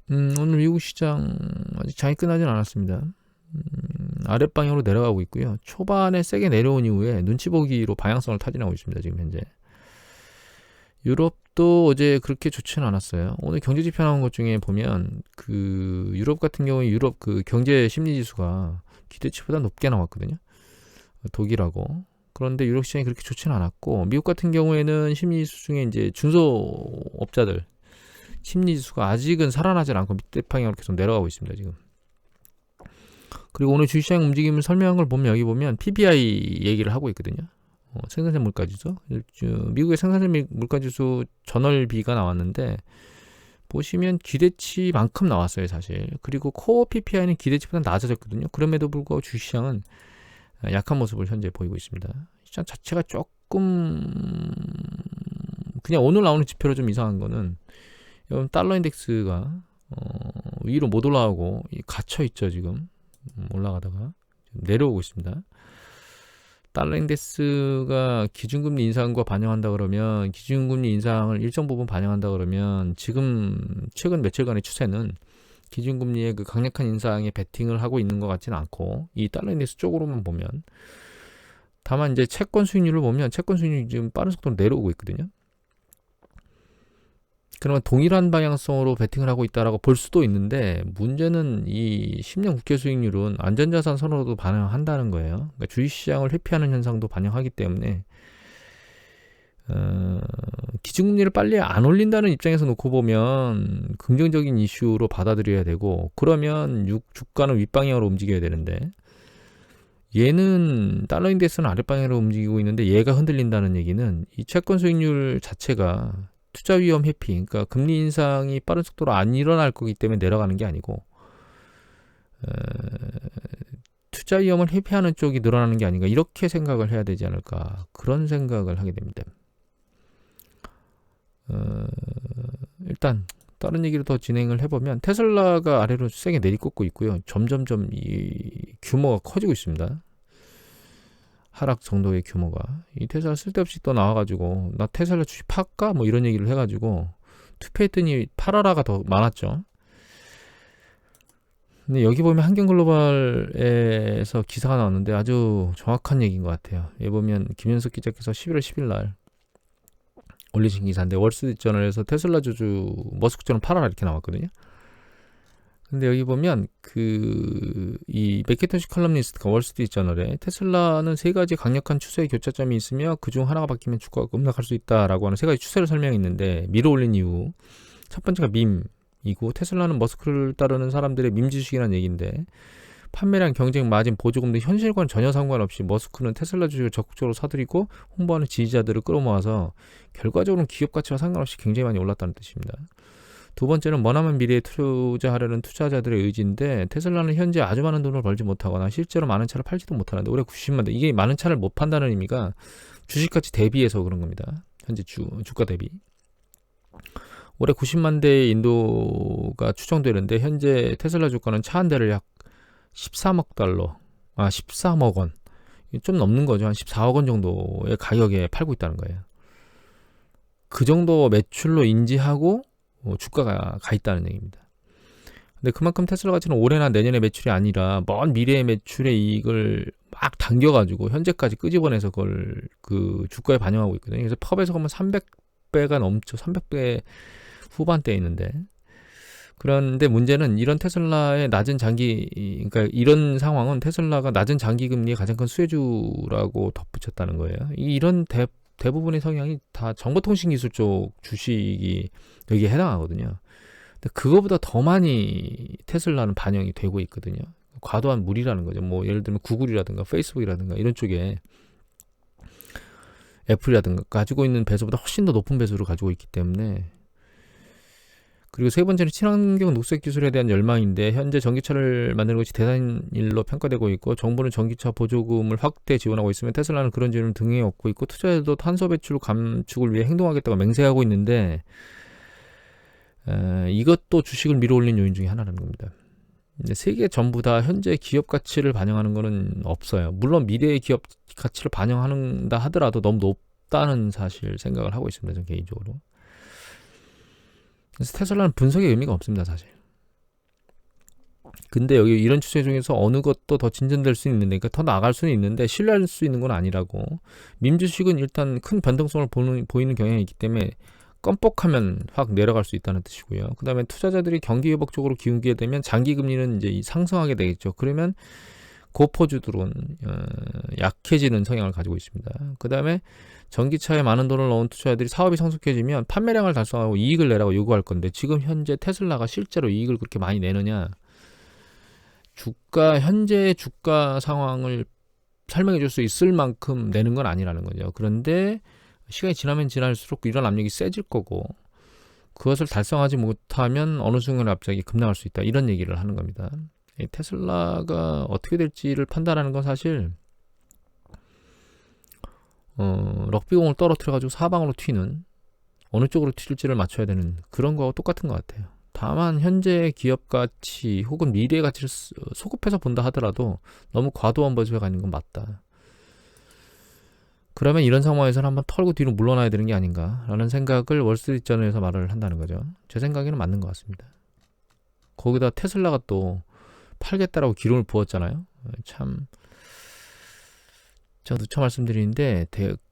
오늘 미국 시장 아직 장이 끝나진 않았습니다. 아랫방향으로 내려가고 있고요. 초반에 세게 내려온 이후에 눈치 보기로 방향성을 타진하고 있습니다. 지금 현재. 유럽도 어제 그렇게 좋지는 않았어요. 오늘 경제 지표 나온 것 중에 보면 그 유럽 같은 경우에 유럽 그 경제 심리 지수가 기대치보다 높게 나왔거든요. 독일하고. 그런데 유럽 시장이 그렇게 좋지는 않았고, 미국 같은 경우에는 심리 지수 중에 이제 중소업자들 심리 지수가 아직은 살아나질 않고 밑에 방향으로 계속 내려가고 있습니다. 지금. 그리고 오늘 주시장 움직임을 설명한 걸 보면 여기 보면 PPI 얘기를 하고 있거든요. 생산자 물가지수. 미국의 생산자 물가지수 전월비가 나왔는데 보시면 기대치만큼 나왔어요, 사실. 그리고 코어 PPI는 기대치보다 낮아졌거든요. 그럼에도 불구하고 주시장은 약한 모습을 현재 보이고 있습니다. 시장 자체가 조금 그냥 오늘 나오는 지표로 좀 이상한 거는 여러분 달러 인덱스가 위로 못 올라가고 갇혀 있죠. 지금 올라가다가 내려오고 있습니다. 달러 인덱스가 기준금리 인상과 반영한다 그러면, 기준금리 인상을 일정 부분 반영한다 그러면 지금 최근 며칠간의 추세는 기준금리의 그 강력한 인상에 베팅을 하고 있는 것 같지는 않고, 이 달러 인덱스 쪽으로만 보면, 다만 이제 채권 수익률을 보면 채권 수익률이 지금 빠른 속도로 내려오고 있거든요. 그러면 동일한 방향성으로 베팅을 하고 있다라고 볼 수도 있는데, 문제는 이 10년 국채 수익률은 안전자산 선호도 반영한다는 거예요. 그러니까 주식시장을 회피하는 현상도 반영하기 때문에 기준금리를 빨리 안 올린다는 입장에서 놓고 보면 긍정적인 이슈로 받아들여야 되고, 그러면 주가는 윗방향으로 움직여야 되는데, 얘는 달러 인덱스는 아랫방향으로 움직이고 있는데 얘가 흔들린다는 얘기는 이 채권 수익률 자체가 투자 위험 회피, 그러니까 금리 인상이 빠른 속도로 안 일어날 거기 때문에 내려가는 게 아니고 투자 위험을 회피하는 쪽이 늘어나는 게 아닌가, 이렇게 생각을 해야 되지 않을까, 그런 생각을 하게 됩니다. 일단 다른 얘기를 더 진행을 해보면 테슬라가 아래로 세게 내리꽂고 있고요. 점점점 이 규모가 커지고 있습니다. 하락 정도의 규모가. 이 테슬라 쓸데없이 또 나와가지고 나 테슬라 주식 팔까? 뭐 이런 얘기를 해가지고 투표했더니 팔아라가 더 많았죠. 근데 여기 보면 한경글로벌에서 기사가 나왔는데 아주 정확한 얘기인 것 같아요. 여기 보면 김현석 기자께서 11월 10일 날 올리신 기사인데, 월스트리트저널에서 테슬라 주주 머스크처럼 팔아라 이렇게 나왔거든요. 근데 여기 보면 이 맥키토시 컬럼니스트가 월스트리트저널에 테슬라는 세 가지 강력한 추세의 교차점이 있으며 그중 하나가 바뀌면 주가가 급락할 수 있다라고 하는 세 가지 추세를 설명했는데, 밀어 올린 이유 첫 번째가 밈이고, 테슬라는 머스크를 따르는 사람들의 밈 지식이라는 얘기인데, 판매량, 경쟁, 마진, 보조금 등 현실과는 전혀 상관없이 머스크는 테슬라 주식을 적극적으로 사들이고 홍보하는 지지자들을 끌어모아서 결과적으로는 기업 가치와 상관없이 굉장히 많이 올랐다는 뜻입니다. 두 번째는 머나먼 미래에 투자하려는 투자자들의 의지인데, 테슬라는 현재 아주 많은 돈을 벌지 못하거나 실제로 많은 차를 팔지도 못하는데 올해 90만 대, 이게 많은 차를 못 판다는 의미가 주식가치 대비해서 그런 겁니다. 현재 주가 대비. 올해 90만 대의 인도가 추정되는데, 현재 테슬라 주가는 차 한 대를 약 13억 달러, 13억 원, 좀 넘는 거죠. 한 14억 원 정도의 가격에 팔고 있다는 거예요. 그 정도 매출로 인지하고 주가가 가 있다는 얘기입니다. 근데 그만큼 테슬라 가치는 올해나 내년의 매출이 아니라 먼 미래의 매출의 이익을 막 당겨가지고 현재까지 끄집어내서 그걸 그 주가에 반영하고 있거든요. 그래서 펍에서 보면 300배가 넘죠. 300배 후반대에 있는데, 그런데 문제는 이런 테슬라의 낮은 그러니까 이런 상황은 테슬라가 낮은 장기 금리의 가장 큰 수혜주라고 덧붙였다는 거예요. 이런 대부분의 성향이 다 정보통신 기술 쪽 주식이 여기에 해당하거든요. 근데 그거보다 더 많이 테슬라는 반영이 되고 있거든요. 과도한 무리라는 거죠. 뭐 예를 들면 구글이라든가 페이스북이라든가 이런 쪽에, 애플이라든가 가지고 있는 배수보다 훨씬 더 높은 배수를 가지고 있기 때문에. 그리고 세 번째는 친환경 녹색 기술에 대한 열망인데, 현재 전기차를 만드는 것이 대단한 일로 평가되고 있고, 정부는 전기차 보조금을 확대 지원하고 있으면 테슬라는 그런 지원을 등에 업고 있고, 투자자도 탄소 배출 감축을 위해 행동하겠다고 맹세하고 있는데, 이것도 주식을 밀어올린 요인 중에 하나라는 겁니다. 세 개 전부 다 현재 기업 가치를 반영하는 것은 없어요. 물론 미래의 기업 가치를 반영한다 하더라도 너무 높다는 사실 생각을 하고 있습니다. 저는 개인적으로. 그래서 테슬라는 분석의 의미가 없습니다, 사실. 근데 여기 이런 추세 중에서 어느 것도 더 진전될 수 있는데, 그러니까 더 나갈 수는 있는데 신뢰할 수 있는 건 아니라고. 민주식은 일단 큰 변동성을 보이는 경향이 있기 때문에 껌뻑하면 확 내려갈 수 있다는 뜻이고요. 그 다음에 투자자들이 경기 회복 쪽으로 기울게 되면 장기 금리는 이제 상승하게 되겠죠. 그러면 고퍼주들은 약해지는 성향을 가지고 있습니다. 그 다음에 전기차에 많은 돈을 넣은 투자자들이 사업이 성숙해지면 판매량을 달성하고 이익을 내라고 요구할 건데, 지금 현재 테슬라가 실제로 이익을 그렇게 많이 내느냐, 현재 주가 상황을 설명해 줄 수 있을 만큼 내는 건 아니라는 거죠. 그런데 시간이 지나면 지날수록 이런 압력이 세질 거고, 그것을 달성하지 못하면 어느 순간에 갑자기 급락할 수 있다, 이런 얘기를 하는 겁니다. 테슬라가 어떻게 될지를 판단하는 건 사실 럭비공을 떨어뜨려 가지고 사방으로 튀는, 어느 쪽으로 튈지를 맞춰야 되는 그런 거하고 똑같은 것 같아요. 다만 현재 기업 가치 혹은 미래 가치를 소급해서 본다 하더라도 너무 과도한 버즈가 가는 건 맞다. 그러면 이런 상황에서는 한번 털고 뒤로 물러나야 되는 게 아닌가라는 생각을 월스트리트저널에서 말을 한다는 거죠. 제 생각에는 맞는 것 같습니다. 거기다 테슬라가 또 팔겠다라고 기름을 부었잖아요. 참, 제가 누차 말씀드리는데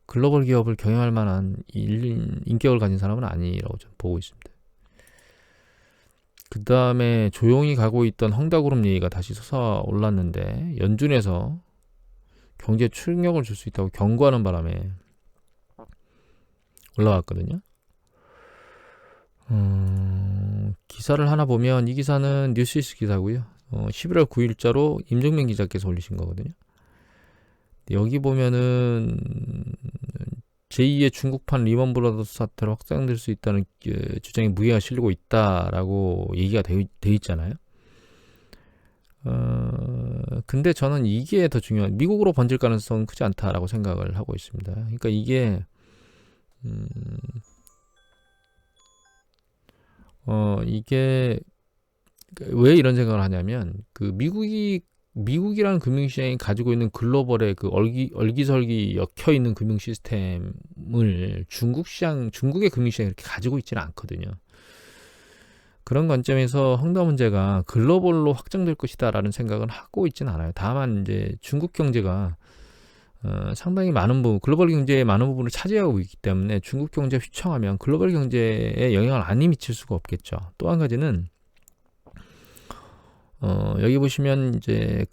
글로벌 기업을 경영할 만한 인격을 가진 사람은 아니라고 저는 보고 있습니다. 그 다음에 조용히 가고 있던 헝다그룹 얘기가 다시 솟아올랐는데, 연준에서 경제에 충격을 줄 수 있다고 경고하는 바람에 올라왔거든요. 기사를 하나 보면, 이 기사는 뉴스이스 기사고요. 11월 9일자로 임종민 기자께서 올리신 거거든요. 여기 보면은 제2의 중국판 리먼 브라더스 사태로 확장될 수 있다는 주장에 무게가 실리고 있다라고 얘기가 돼 있잖아요. 근데 저는 이게 더 중요한, 미국으로 번질 가능성은 크지 않다라고 생각을 하고 있습니다. 그러니까 이게 이게 왜 이런 생각을 하냐면, 그 미국이라는 금융시장이 가지고 있는 글로벌의 그 얼기설기 엮여 있는 금융 시스템을 중국의 금융시장이 이렇게 가지고 있지는 않거든요. 그런 관점에서 헝다 문제가 글로벌로 확장될 것이다라는 생각은 하고 있지는 않아요. 다만 이제 중국 경제가 상당히 많은 부분, 글로벌 경제의 많은 부분을 차지하고 있기 때문에 중국 경제가 휘청하면 글로벌 경제에 영향을 안 미칠 수가 없겠죠. 또 한 가지는 여기 보시면 이제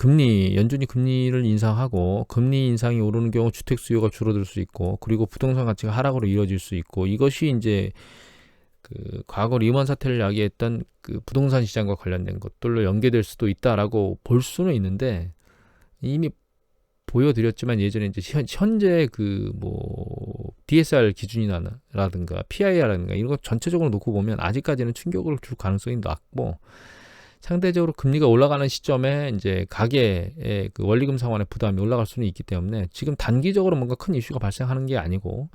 연준이 금리를 인상하고, 금리 인상이 오르는 경우 주택 수요가 줄어들 수 있고, 그리고 부동산 가치가 하락으로 이어질 수 있고, 이것이 이제 그 과거 리먼 사태를 야기했던 그 부동산 시장과 관련된 것들로 연계될 수도 있다라고 볼 수는 있는데, 이미 보여드렸지만 예전에 이제 현재 그 뭐 DSR 기준이라든가 PIR라든가 이런 거 전체적으로 놓고 보면 아직까지는 충격을 줄 가능성이 낮고, 상대적으로 금리가 올라가는 시점에 이제 가계의 그 원리금 상환의 부담이 올라갈 수는 있기 때문에 지금 단기적으로 뭔가 큰 이슈가 발생하는 게 아니고,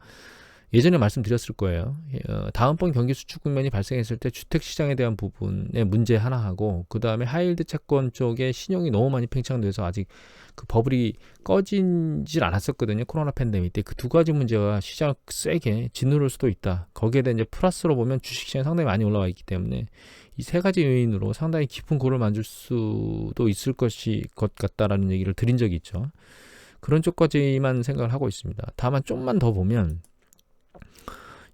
예전에 말씀드렸을 거예요. 다음번 경기 수축 국면이 발생했을 때 주택 시장에 대한 부분의 문제 하나 하고, 그 다음에 하이힐드 채권 쪽에 신용이 너무 많이 팽창돼서 아직 그 버블이 꺼지질 않았었거든요. 코로나 팬데믹 때. 그 두 가지 문제가 시장을 세게 짓누를 수도 있다. 거기에 대한 이제 플러스로 보면 주식시장이 상당히 많이 올라와 있기 때문에 이 세 가지 요인으로 상당히 깊은 고를 만들 수도 있을 것 같다라는 얘기를 드린 적이 있죠. 그런 쪽까지만 생각을 하고 있습니다. 다만 좀만 더 보면,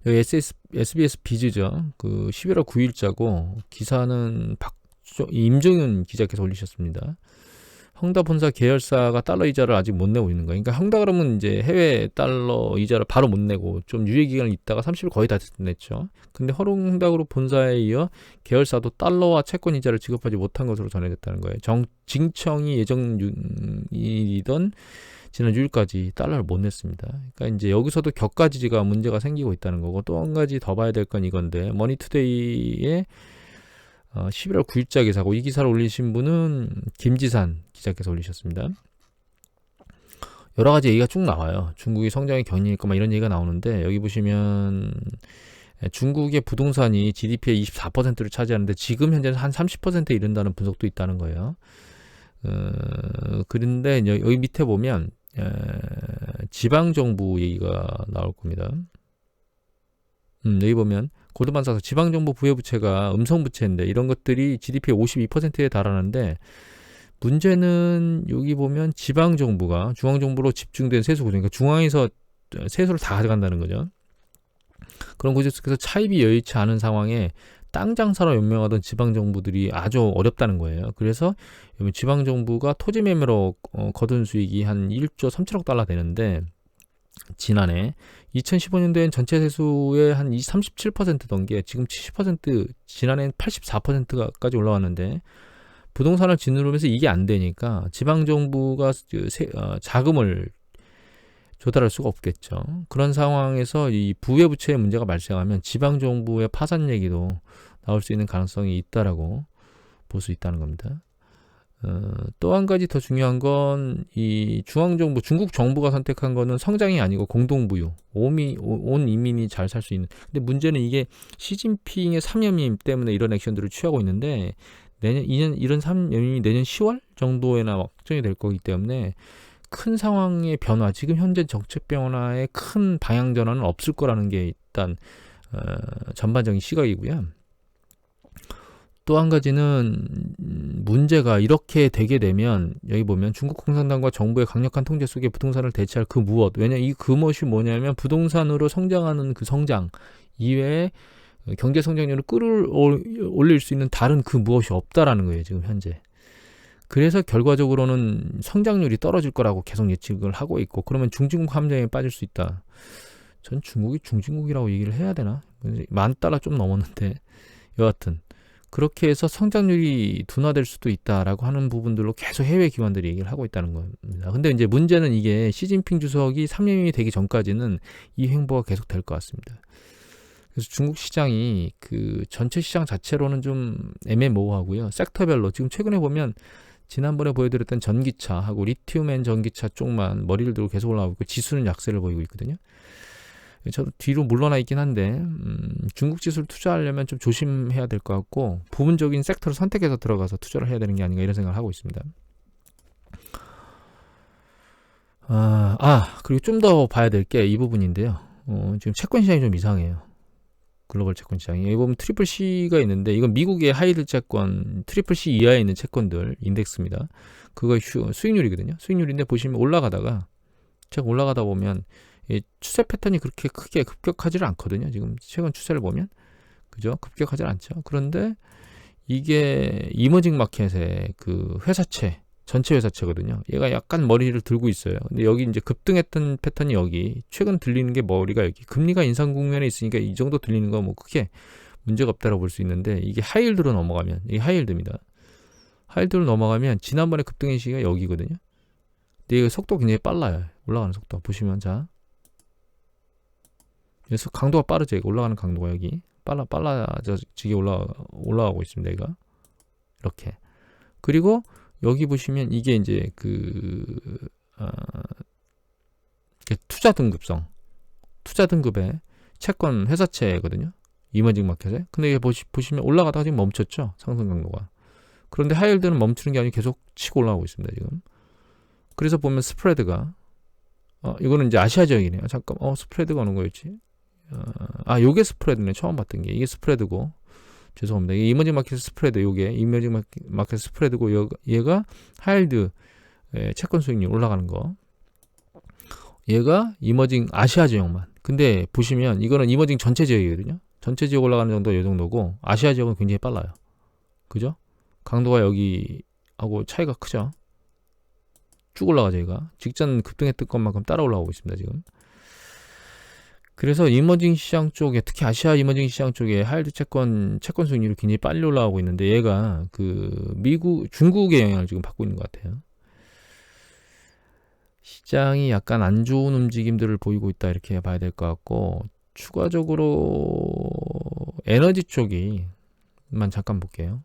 여기 SBS 비즈죠. 그 11월 9일자고, 기사는 임종윤 기자께서 올리셨습니다. 헝다 본사 계열사가 달러 이자를 아직 못 내고 있는 거예요. 그러니까 헝다 그러면 이제 해외 달러 이자를 바로 못 내고 좀 유예 기간을 있다가 30일 거의 다 냈죠. 근데 헝다그룹 본사에 이어 계열사도 달러와 채권 이자를 지급하지 못한 것으로 전해졌다는 거예요. 징청이 예정이던 지난 6일까지 달러를 못 냈습니다. 그러니까 이제 여기서도 격가지지가 문제가 생기고 있다는 거고, 또 한 가지 더 봐야 될 건 이건데, 머니투데이의 11월 9일자 기사고, 이 기사를 올리신 분은 김지산 기자께서 올리셨습니다. 여러 가지 얘기가 쭉 나와요. 중국이 성장의 견인일 거막 이런 얘기가 나오는데, 여기 보시면 중국의 부동산이 GDP의 24%를 차지하는데 지금 현재는 한 30%에 이른다는 분석도 있다는 거예요. 그런데 여기 밑에 보면 지방정부 얘기가 나올 겁니다. 여기 보면 고드만사스 지방정부 부여부채가 음성부채인데 이런 것들이 GDP의 52%에 달하는데 문제는 여기 보면 지방정부가 중앙정부로 집중된 세수 구조, 그러니까 중앙에서 세수를 다 가져간다는 거죠. 그런 구조 속에서 차입이 여의치 않은 상황에 땅 장사로 연명하던 지방정부들이 아주 어렵다는 거예요. 그래서 지방정부가 토지 매매로 거둔 수익이 한 1조 3천억 달러 되는데 지난해 2015년도엔 전체 세수의 한 37%던 게 지금 70%, 지난해엔 84%까지 올라왔는데 부동산을 짓누르면서 이게 안 되니까 지방정부가 자금을 조달할 수가 없겠죠. 그런 상황에서 이 부여부채의 문제가 발생하면 지방정부의 파산 얘기도 나올 수 있는 가능성이 있다라고 볼 수 있다는 겁니다. 또 한 가지 더 중요한 건 이 중앙정부, 중국 정부가 선택한 거는 성장이 아니고 공동부유, 온 인민이 잘 살 수 있는. 근데 문제는 이게 시진핑의 3년임 때문에 이런 액션들을 취하고 있는데 이런 3년임이 내년 10월 정도에나 확정이 될 거기 때문에 큰 상황의 변화, 지금 현재 정책 변화의 큰 방향 전환은 없을 거라는 게 일단 전반적인 시각이고요. 또 한 가지는 문제가 이렇게 되게 되면 여기 보면 중국 공산당과 정부의 강력한 통제 속에 부동산을 대체할 그 무엇, 왜냐 이 그 무엇이 뭐냐면 부동산으로 성장하는 그 성장 이외에 경제 성장률을 끌어올릴 수 있는 다른 그 무엇이 없다라는 거예요, 지금 현재. 그래서 결과적으로는 성장률이 떨어질 거라고 계속 예측을 하고 있고, 그러면 중진국 함정에 빠질 수 있다. 전 중국이 중진국이라고 얘기를 해야 되나? $10,000 좀 넘었는데 여하튼 그렇게 해서 성장률이 둔화될 수도 있다라고 하는 부분들로 계속 해외 기관들이 얘기를 하고 있다는 겁니다. 근데 이제 문제는 이게 시진핑 주석이 3년이 되기 전까지는 이 행보가 계속 될 것 같습니다. 그래서 중국 시장이 그 전체 시장 자체로는 좀 애매모호하고요. 섹터별로 지금 최근에 보면 지난번에 보여드렸던 전기차하고 리튬엔 전기차 쪽만 머리를 들고 계속 올라가고 있고 지수는 약세를 보이고 있거든요. 저도 뒤로 물러나 있긴 한데 중국 지수를 투자하려면 좀 조심해야 될 것 같고 부분적인 섹터를 선택해서 들어가서 투자를 해야 되는 게 아닌가 이런 생각을 하고 있습니다. 그리고 좀 더 봐야 될 게 이 부분인데요. 지금 채권 시장이 좀 이상해요. 글로벌 채권 시장이. 여기 보면 트리플 C가 있는데 이건 미국의 하이힐드 채권, 트리플 C 이하에 있는 채권들 인덱스입니다. 그거 수익률이거든요. 수익률인데 보시면 올라가다가 책 올라가다 보면 추세 패턴이 그렇게 크게 급격하지는 않거든요. 지금 최근 추세를 보면 그죠? 급격하지 않죠. 그런데 이게 이머징 마켓의 그 회사채, 전체 회사채거든요. 얘가 약간 머리를 들고 있어요. 근데 여기 이제 급등했던 패턴이 여기, 최근 들리는 게 머리가 여기, 금리가 인상 국면에 있으니까 이 정도 들리는 거 뭐 크게 문제가 없다라고 볼 수 있는데, 이게 하이힐드로 넘어가면, 이게 하이힐드입니다. 하이힐드로 넘어가면 지난번에 급등의 시기가 여기거든요. 근데 이거 속도 굉장히 빨라요. 올라가는 속도 보시면, 자, 그래서 강도가 빠르죠. 이거 올라가는 강도가 여기 빨라지게 올라가고 있습니다. 얘가 이렇게. 그리고 여기 보시면 이게 이제 투자 등급의 채권 회사채거든요. 이머징 마켓에. 근데 이게 보시면 올라가다가 지금 멈췄죠. 상승 강도가. 그런데 하이힐드는 멈추는 게 아니고 계속 치고 올라가고 있습니다. 지금. 그래서 보면 스프레드가 이거는 이제 아시아 지역이네요. 잠깐 스프레드가 어느 거였지? 요게 스프레드네. 처음 봤던 게. 이게 스프레드고. 죄송합니다. 이게 이머징 마켓 스프레드, 요게 이머징 마켓 스프레드고, 얘가 하이힐드 채권 수익률 올라가는 거. 얘가 이머징 아시아 지역만. 근데 보시면 이거는 이머징 전체 지역이거든요. 전체 지역 올라가는 정도 요 정도고, 아시아 지역은 굉장히 빨라요. 그죠? 강도가 여기하고 차이가 크죠. 쭉 올라가죠. 얘가 직전 급등했던 것만큼 따라 올라오고 있습니다. 지금. 그래서 이머징 시장 쪽에, 특히 아시아 이머징 시장 쪽에 하이힐드 채권 수익률이 굉장히 빨리 올라가고 있는데, 얘가 중국의 영향을 지금 받고 있는 것 같아요. 시장이 약간 안 좋은 움직임들을 보이고 있다, 이렇게 봐야 될 것 같고, 추가적으로 에너지 쪽이만 잠깐 볼게요.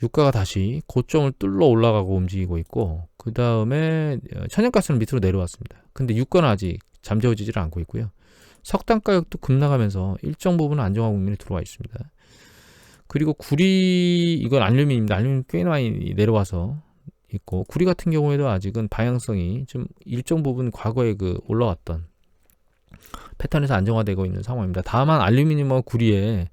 유가가 다시 고점을 뚫러 올라가고 움직이고 있고, 그 다음에 천연가스는 밑으로 내려왔습니다. 근데 유가는 아직 잠재워지질 않고 있고요. 석탄 가격도 급락하면서 일정 부분 안정화 국면에 들어와 있습니다. 그리고 구리, 이건 알루미늄입니다. 알루미늄 꽤 많이 내려와서 있고, 구리 같은 경우에도 아직은 방향성이 좀 일정 부분 과거에 올라왔던 패턴에서 안정화되고 있는 상황입니다. 다만 알루미늄과 구리의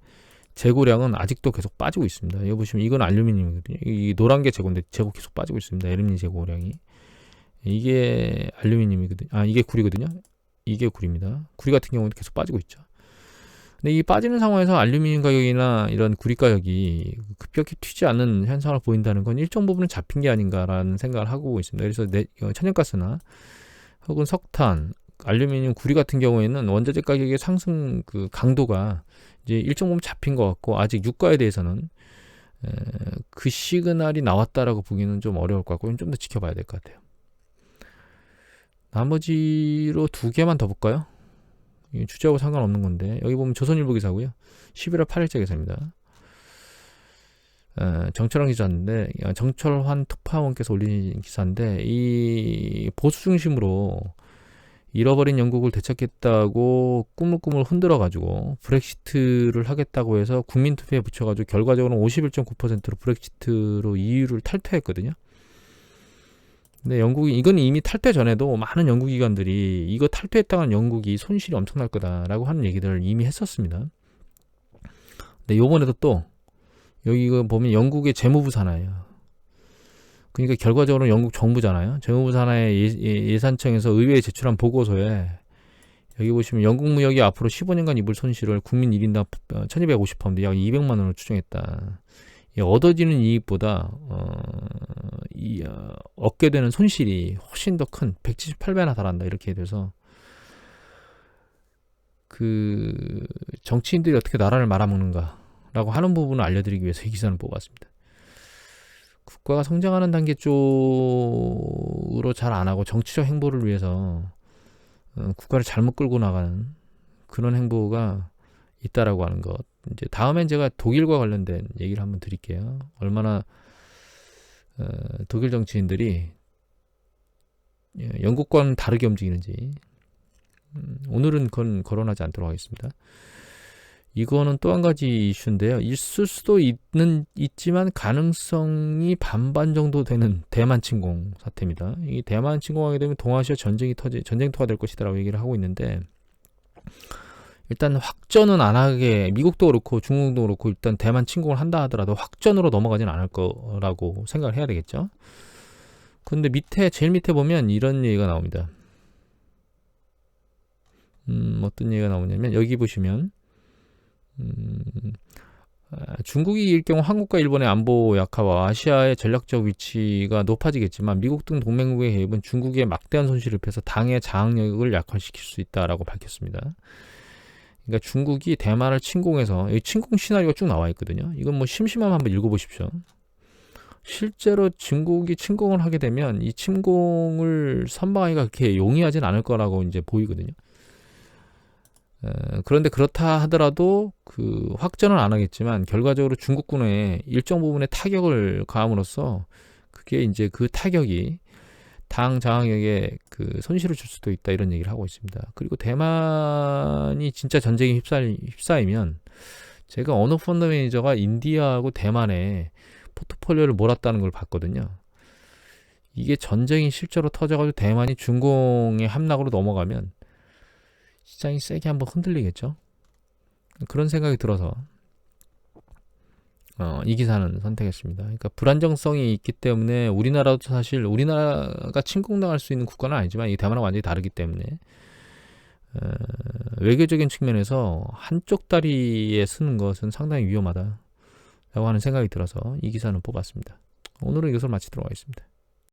재고량은 아직도 계속 빠지고 있습니다. 여기 보시면 이건 알루미늄이거든요. 이 노란 게 재고인데 재고 계속 빠지고 있습니다. LME 재고량이. 이게 알루미늄이거든요. 이게 구리거든요. 이게 구리입니다. 구리 같은 경우는 계속 빠지고 있죠. 근데 이 빠지는 상황에서 알루미늄 가격이나 이런 구리 가격이 급격히 튀지 않는 현상을 보인다는 건 일정 부분은 잡힌 게 아닌가라는 생각을 하고 있습니다. 그래서 천연가스나 혹은 석탄, 알루미늄, 구리 같은 경우에는 원자재 가격의 상승 그 강도가 이제 일정 부분 잡힌 것 같고, 아직 유가에 대해서는 그 시그널이 나왔다라고 보기는 좀 어려울 것 같고 좀 더 지켜봐야 될 것 같아요. 나머지로 두 개만 더 볼까요? 주제하고 상관없는 건데, 여기 보면 조선일보 기사고요. 11월 8일자 기사입니다. 정철환 기자인데, 정철환 특파원께서 올린 기사인데, 이 보수 중심으로 잃어버린 영국을 되찾겠다고 꾸물꾸물 흔들어가지고 브렉시트를 하겠다고 해서 국민투표에 붙여가지고 결과적으로 51.9%로 브렉시트로 EU를 탈퇴했거든요. 근데 영국이, 이건 이미 탈퇴 전에도 많은 연구 기관들이 이거 탈퇴했다간 영국이 손실이 엄청날 거다라고 하는 얘기들을 이미 했었습니다. 근데 요번에도 또 여기 이거 보면 영국의 재무부 산하예요. 그러니까 결과적으로 영국 정부잖아요. 재무부 산하의 예산청에서 의회에 제출한 보고서에 여기 보시면 영국 무역이 앞으로 15년간 입을 손실을 국민 1인당 1250파운드 약 200만 원으로 추정했다. 얻어지는 이익보다 얻게 되는 손실이 훨씬 더 큰 178배나 달한다, 이렇게 돼서 그 정치인들이 어떻게 나라를 말아먹는가 라고 하는 부분을 알려드리기 위해서 이 기사를 뽑았습니다. 국가가 성장하는 단계 쪽으로 잘 안 하고 정치적 행보를 위해서 국가를 잘못 끌고 나가는 그런 행보가 있다라고 하는 것. 이제 다음엔 제가 독일과 관련된 얘기를 한번 드릴게요. 얼마나 독일 정치인들이 영국과는 다르게 움직이는지. 오늘은 그건 거론하지 않도록 하겠습니다. 이거는 또 한 가지 이슈인데요. 있을 수도 있지만 가능성이 반반 정도 되는 대만 침공 사태입니다. 이 대만 침공하게 되면 동아시아 전쟁터가 될 것이다라고 얘기를 하고 있는데, 일단 확전은 안 하게, 미국도 그렇고 중국도 그렇고 일단 대만 침공을 한다 하더라도 확전으로 넘어가진 않을 거라고 생각을 해야 되겠죠. 근데 제일 밑에 보면 이런 얘기가 나옵니다. 어떤 얘기가 나오냐면, 여기 보시면 중국이 이길 경우 한국과 일본의 안보 약화와 아시아의 전략적 위치가 높아지겠지만 미국 등 동맹국의 개입은 중국의 막대한 손실을 입혀서 당의 장악력을 약화시킬 수 있다라고 밝혔습니다. 그러니까 중국이 대만을 침공해서, 이 침공 시나리오가 쭉 나와 있거든요. 이건 뭐 심심하면 한번 읽어보십시오. 실제로 중국이 침공을 하게 되면 이 침공을 선방하기가 그렇게 용이하진 않을 거라고 이제 보이거든요. 그런데 그렇다 하더라도 그 확전은 안 하겠지만 결과적으로 중국군에 일정 부분의 타격을 가함으로써 그게 이제 그 타격이 당 장악력에 그 손실을 줄 수도 있다, 이런 얘기를 하고 있습니다. 그리고 대만이 진짜 전쟁에 휩싸이면, 제가 어느 펀드 매니저가 인디아하고 대만에 포트폴리오를 몰았다는 걸 봤거든요. 이게 전쟁이 실제로 터져가지고 대만이 중공의 함락으로 넘어가면 시장이 세게 한번 흔들리겠죠. 그런 생각이 들어서 이 기사는 선택했습니다. 그러니까 불안정성이 있기 때문에 우리나라도 사실 우리나라가 침공당할 수 있는 국가는 아니지만 이 대만은 완전히 다르기 때문에 외교적인 측면에서 한쪽 다리에 서는 것은 상당히 위험하다라고 하는 생각이 들어서 이 기사는 뽑았습니다. 오늘은 이것을 마치도록 하겠습니다.